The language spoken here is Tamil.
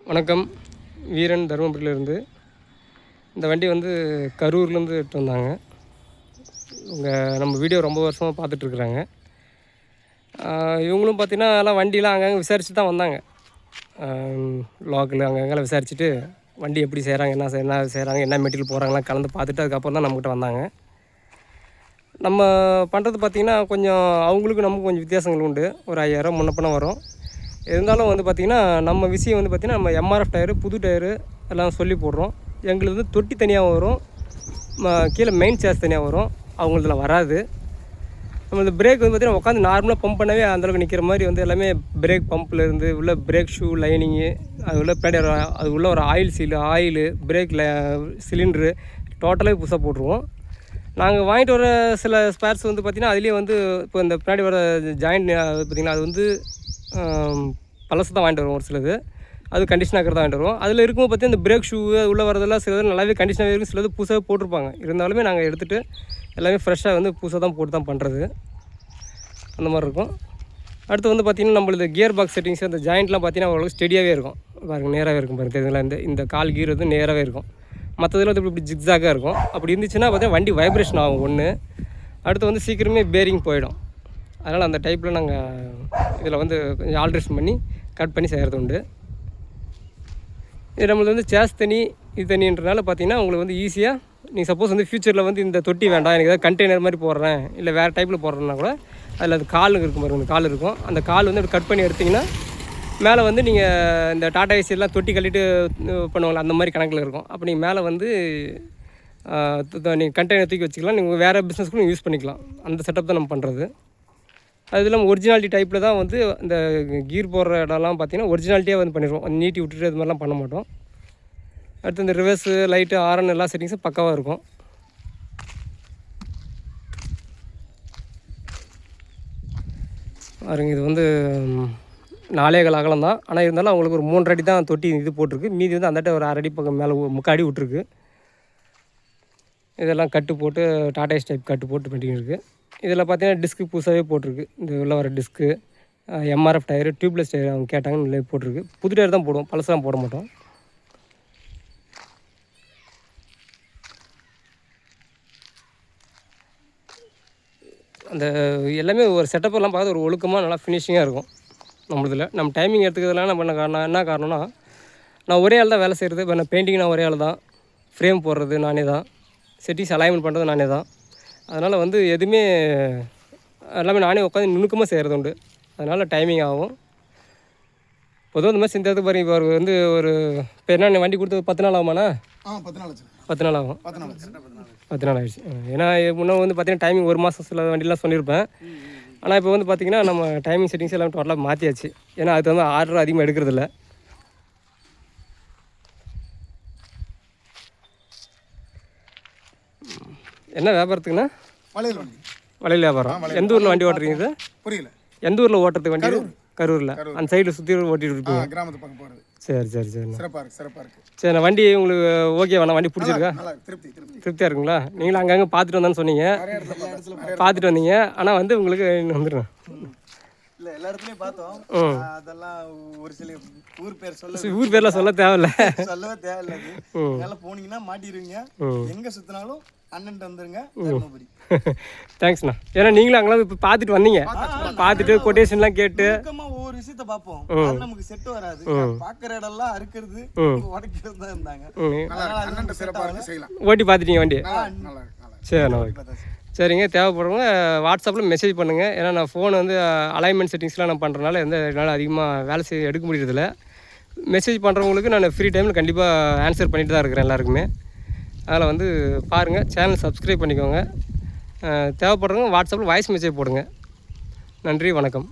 வணக்கம். வீரன் தருமபுரியிலேருந்து. இந்த வண்டி வந்து கரூர்லேருந்து எடுத்து வந்தாங்க. நம்ம வீடியோ ரொம்ப வருஷமாக பார்த்துட்ருக்குறாங்க. இவங்களும் பார்த்திங்கன்னா எல்லாம் வண்டிலாம் அங்கங்கே விசாரிச்சுட்டு தான் வந்தாங்க. லோக்கல் அங்கங்கெல்லாம் விசாரிச்சுட்டு வண்டி எப்படி செய்கிறாங்க, என்ன செய்கிறாங்க, என்ன மெட்டீரியல் போகிறாங்கலாம் கலந்து பார்த்துட்டு அதுக்கப்புறம் தான் நம்மக்கிட்ட வந்தாங்க. நம்ம பண்ணுறது பார்த்திங்கன்னா கொஞ்சம் அவங்களுக்கும் நமக்கு கொஞ்சம் வித்தியாசங்கள் உண்டு. ஒரு 5000 முன்ன பின்ன வரும். இருந்தாலும் வந்து பார்த்திங்கன்னா நம்ம விஷயம் வந்து பார்த்திங்கன்னா நம்ம எம்ஆர்எஃப் டயரு, புது டயரு எல்லாம் சொல்லி போடுறோம். எங்களுக்கு வந்து தொட்டி தனியாக வரும், கீழே மெயின் சேர்ஸ் தனியாக வரும். அவங்களதில் வராது. நம்மளது பிரேக் வந்து பார்த்திங்கன்னா உட்காந்து நார்மலாக பம்ப் பண்ணவே அந்தளவுக்கு நிற்கிற மாதிரி வந்து எல்லாமே பிரேக் பம்ப்லேருந்து உள்ள பிரேக் ஷூ லைனிங்கு, அது உள்ள பின்னாடி அது உள்ள ஒரு ஆயில் சீலு, ஆயிலு, பிரேக்கில் சிலிண்ட்ரு டோட்டலாகவே புதுசாக போட்டுருவோம். நாங்கள் வாங்கிட்டு வர சில ஸ்பேர்ஸ் வந்து பார்த்திங்கன்னா அதுலேயே வந்து இப்போ இந்த பின்னாடி வர ஜாயிண்ட் பார்த்திங்கன்னா அது வந்து பழசு தான் வாங்கிட்டு வருவோம். ஒரு சிலது அது கண்டிஷன் ஆக்கிறதா வாங்கிட்டு வருவோம். அதில் இருக்கும்போது பார்த்திங்கன்னா இந்த பிரேக் ஷூ உள்ளே வரதெல்லாம் சிலது நல்லாவே கண்டிஷனாகவே இருக்கும், சிலது புதுசாக போட்டிருப்பாங்க. இருந்தாலுமே நாங்கள் எடுத்துகிட்டு எல்லாமே ஃப்ரெஷ்ஷாக வந்து புதுசாக தான் போட்டு தான் பண்ணுறது. அந்த மாதிரி இருக்கும். அடுத்து வந்து பார்த்திங்கன்னா நம்மளது கியர் பாக்ஸ் செட்டிங்ஸ் அந்த ஜாயிண்ட்லாம் பார்த்திங்கன்னா ஓரளவுக்கு ஸ்டெடியாகவே இருக்கும். பாருங்கள், நேராகவே இருக்கும். பாருங்கள் தெரியுதுங்களா, இந்த கால் கீர் வந்து நேராகவே இருக்கும். மற்றதில் வந்து இப்படி ஜிக்ஸாகாக இருக்கும். அப்படி இருந்துச்சுன்னா பார்த்திங்கன்னா வண்டி வைப்ரேஷன் ஆகும் ஒன்று. அடுத்து வந்து சீக்கிரமே பேரிங் போயிடும். அதனால் அந்த டைப்பில் நாங்கள் இதில் வந்து கொஞ்சம் ஆல்ட்ரேஷன் பண்ணி கட் பண்ணி செய்கிறது உண்டு. இது நம்மளுக்கு வந்து சேஸ் தனி இது தனின்றனால பார்த்திங்கன்னா உங்களுக்கு வந்து ஈஸியாக நீங்கள் சப்போஸ் வந்து ஃப்யூச்சரில் வந்து இந்த தொட்டி வேண்டாம், எனக்கு ஏதாவது கண்டெய்னர் மாதிரி போடுறேன், இல்லை வேறு டைப்பில் போடுறேன்னா கூட அதில் அது கால் இருக்கும் பாருங்க, அந்த கால் இருக்கும். அந்த கால் வந்து கட் பண்ணி எடுத்திங்கன்னா மேலே வந்து நீங்கள் இந்த டாடா ஏசி எல்லாம் தொட்டி கட்டிட்டு பண்ணுவாங்களா அந்த மாதிரி கணக்கில் இருக்கும். அப்போ நீங்கள் மேலே வந்து நீங்கள் கண்டெய்னர் தூக்கி வச்சுக்கலாம். நீங்கள் வேறு பிஸ்னஸ்க்கும் யூஸ் பண்ணிக்கலாம். அந்த செட்டப் தான் நம்ம பண்ணுறது. அது இல்லாமல் ஒரிஜினாலிட்டி டைப்பில் தான் வந்து இந்த கீர் போடுற இடம்லாம் பார்த்திங்கன்னா ஒரிஜினாலிட்டியாக வந்து பண்ணிடுவோம். நீட்டி விட்டுட்டு அது மாதிரிலாம் பண்ண மாட்டோம். அடுத்து இந்த ரிவர்ஸு, லைட்டு, ஆரன் எல்லா செட்டிங்ஸும் பக்காவாக இருக்கும். பாருங்க, இது வந்து 4.25 அகலம் தான். ஆனால் இருந்தாலும் அவங்களுக்கு ஒரு 3 அடி தான் தொட்டி இது போட்டிருக்கு. மீதி வந்து அந்தாட்ட ஒரு 1/2 அடி பக்கம் மேலே 3/4 அடி விட்ருக்கு. இதெல்லாம் கட்டு போட்டு டாடா ஏசி டைப் கட்டு போட்டு பண்ணிருக்கு. இதில் பார்த்தீங்கன்னா டிஸ்க்கு புதுசாகவே போட்டிருக்கு. இந்த உள்ள வர டிஸ்க்கு, எம்ஆர்எஃப் டயரு, டியூப்லெஸ் டயர் அவங்க கேட்டாங்கன்னு போட்டிருக்கு. புது டயர் தான் போடுவோம், பழசெல்லாம் போட மாட்டோம். அந்த எல்லாமே ஒரு செட்டப்பெல்லாம் பார்த்து ஒரு ஒழுக்கமாக நல்லா ஃபினிஷிங்காக இருக்கும் நம்மளதில். நம்ம டைமிங் எடுத்துக்கிறதுலாம் நம்ம என்ன காரணம்னா, நான் ஒரே ஆள் தான் வேலை செய்கிறது. இப்போ நான் பெயிண்டிங் நான் ஒரே ஆள் தான், ஃப்ரேம் போடுறது நானே தான், செட்டிங்ஸ் அலைன்மெண்ட் பண்ணுறது நானே தான். அதனால் வந்து எதுவுமே எல்லாமே நானே உட்காந்து நுணுக்கமாக செய்கிறது உண்டு. அதனால் டைமிங் ஆகும். பொதுவாக இந்த மாதிரி செஞ்சது பாருங்க. இப்போ வந்து ஒரு இப்போ என்ன வண்டி கொடுத்து 10 நாள் ஆகுமாண்ணா? 10 நாள் ஆகும். 10 நாள் ஆகிடுச்சு. ஏன்னா முன்னே வந்து பார்த்திங்கன்னா டைமிங் 1 மாதம் சில வண்டிலாம் சொல்லியிருப்பேன். ஆனால் இப்போ வந்து பார்த்திங்கன்னா நம்ம டைமிங் செட்டிங்ஸ் எல்லாம் டோட்டலாக மாற்றியாச்சு. ஏன்னா அது வந்து ஆர்டர் அதிகமாக எடுக்கிறதில்ல. என்ன வியாபாரத்துக்குண்ணா? வளையல் வியாபாரம். எந்த ஊரில் வண்டி ஓட்டுறீங்க இது? புரியல. எந்த ஊரில் ஓட்டுறதுக்கு வண்டி? கரூரில். அந்த சைடில் சுற்றி ஓட்டிட்டு இருப்பீங்க? கிராமத்து பக்கம் போகிறது. சரி சரி சரி. சிறப்பாக இருக்குது. சரி, நான் வண்டி உங்களுக்கு ஓகே வேணா? வண்டி பிடிச்சிருக்கா? திருப்தியாக இருக்குங்களா? நீங்களும் அங்கங்கே பார்த்துட்டு வந்தான்னு சொன்னீங்க, பார்த்துட்டு வந்தீங்க. ஆனால் வந்து உங்களுக்கு வந்துடுறேன். இல்லை, எல்லா இடத்துலையும் பார்த்தோம். அதெல்லாம் ஒரு சில ஊர் பேர்லாம் சொல்ல தேவையில்ல, சொல்லவே தேவையில்லை. அதனால போனீங்கன்னா மாட்டிடுவீங்க. எங்கே சுற்றினாலும் அண்ணன் வந்துருங்க. தருமபுரி. தேங்க்ஸ்ண்ணா. ஏன்னா நீங்களும் அங்கெல்லாம் இப்போ பார்த்துட்டு வந்தீங்க, பார்த்துட்டு கொட்டேஷன்லாம் கேட்டு ஒவ்வொரு விஷயத்த பார்ப்போம். நமக்கு செட் வராது. பார்க்குற இடம்லாம் அறுக்கிறது உடைக்கிறது தான் இருந்தாங்க. ஓட்டி பார்த்துட்டீங்க வண்டி? சரிண்ணா, ஓகே. சரிங்க, தேவைப்படுறவங்க வாட்ஸ்அப்பில் மெசேஜ் பண்ணுங்கள். ஏன்னா நான் ஃபோன் வந்து அலைன்மெண்ட் செட்டிங்ஸ்லாம் நான் பண்ணுறதுனால என்னால் அதிகமாக வேலை எடுக்க முடியறதில்ல. மெசேஜ் பண்ணுறவங்களுக்கு நான் ஃப்ரீ டைமில் கண்டிப்பாக ஆன்சர் பண்ணிட்டு தான் இருக்கிறேன் எல்லாருக்குமே. அதில் வந்து பாருங்கள், சேனல் சப்ஸ்கிரைப் பண்ணிக்கோங்க. தேவைப்படுறவங்க வாட்ஸ்அப்பில் வாய்ஸ் மெசேஜ் போடுங்க. நன்றி, வணக்கம்.